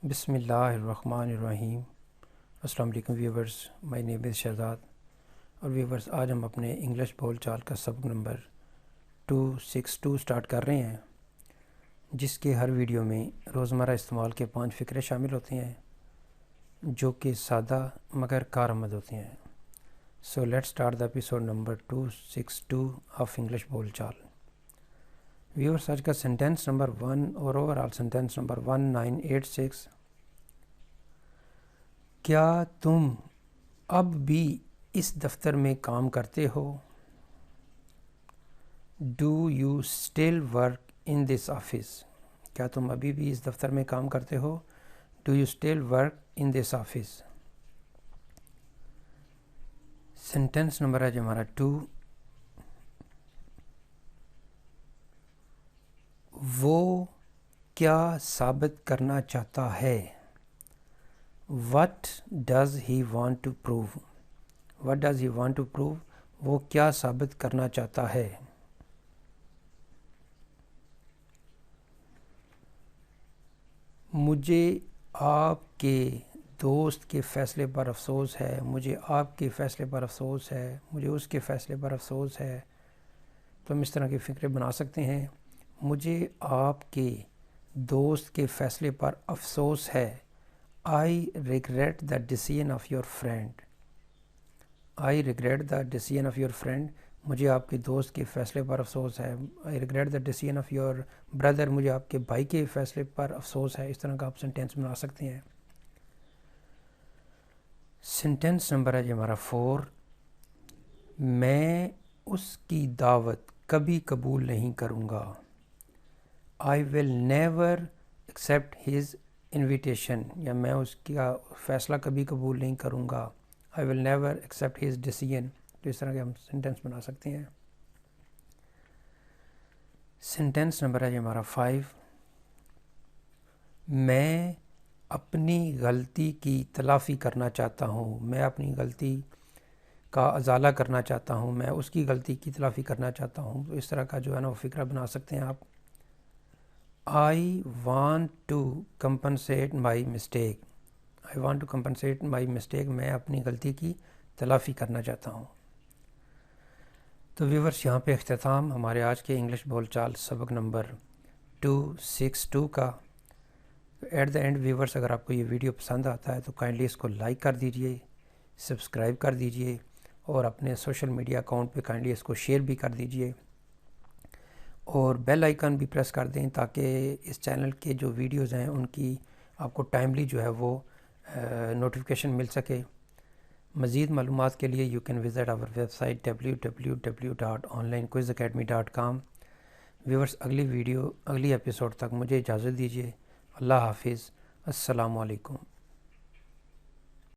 بسم اللہ الرحمن الرحیم۔ السلام علیکم ویورز، مائی نیم از شہزاد۔ اور ویورز، آج ہم اپنے انگلش بول چال کا سبق نمبر 262 سٹارٹ کر رہے ہیں، جس کے ہر ویڈیو میں روزمرہ استعمال کے 5 فقرے شامل ہوتے ہیں جو کہ سادہ مگر کارآمد ہوتے ہیں۔ So let start the episode number 262 of English بول چال۔ ویورز، آج کا سینٹینس نمبر 1 اور اوورآل سینٹینس نمبر 1986۔ کیا تم اب بھی اس دفتر میں کام کرتے ہو؟ Do you still work in this office? کیا تم ابھی بھی اس دفتر میں کام کرتے ہو؟ Do you still work in this office? Sentence number ہے جو ہمارا 2۔ وہ کیا ثابت کرنا چاہتا ہے؟ What does he want to prove? What does he want to prove? وہ کیا ثابت کرنا چاہتا ہے؟ مجھے آپ کے دوست کے فیصلے پر افسوس ہے، مجھے آپ کے فیصلے پر افسوس ہے، مجھے اس کے فیصلے پر افسوس ہے۔ تو ہم اس طرح کے فقرے بنا سکتے ہیں۔ مجھے آپ کے دوست کے فیصلے پر افسوس ہے۔ I regret the decision of your friend. I regret the decision of your friend. مجھے آپ کے دوست کے فیصلے پر افسوس ہے۔ I regret the decision of your brother. مجھے آپ کے بھائی کے فیصلے پر افسوس ہے۔ اس طرح کا آپ سینٹینس بنا سکتے ہیں۔ سینٹینس نمبر ہے جو ہمارا 4۔ میں اس کی دعوت کبھی قبول نہیں کروں گا۔ I will never accept his invitation, یا میں اس کا فیصلہ کبھی قبول نہیں کروں گا۔ I will never accept his decision. تو اس طرح کے ہم سینٹینس بنا سکتے ہیں۔ سینٹینس نمبر ہے جو ہمارا 5۔ میں اپنی غلطی کی تلافی کرنا چاہتا ہوں۔ میں اپنی غلطی کا ازالہ کرنا چاہتا ہوں، میں اس کی غلطی کی تلافی کرنا چاہتا ہوں۔ تو اس طرح کا جو ہے نا وہ فقرہ بنا سکتے ہیں آپ۔ I want to compensate my mistake. I want to compensate my mistake. میں اپنی غلطی کی تلافی کرنا چاہتا ہوں۔ تو ویورز، یہاں پہ اختتام ہمارے آج کے انگلش بول چال سبق نمبر 262 کا۔ ایٹ دا اینڈ ویورز، اگر آپ کو یہ ویڈیو پسند آتا ہے تو کائنڈلی اس کو لائک کر دیجئے، سبسکرائب کر دیجئے، اور اپنے سوشل میڈیا اکاؤنٹ پہ کائنڈلی اس کو شیئر بھی کر دیجئے، اور بیل آئیکن بھی پریس کر دیں تاکہ اس چینل کے جو ویڈیوز ہیں ان کی آپ کو ٹائملی جو ہے وہ نوٹیفیکیشن مل سکے۔ مزید معلومات کے لیے یو کین وزٹ آور ویب سائٹ www.onlinequizacademy.com۔ ویورز، اگلی ایپیسوڈ تک مجھے اجازت دیجیے۔ اللہ حافظ۔ السلام علیکم۔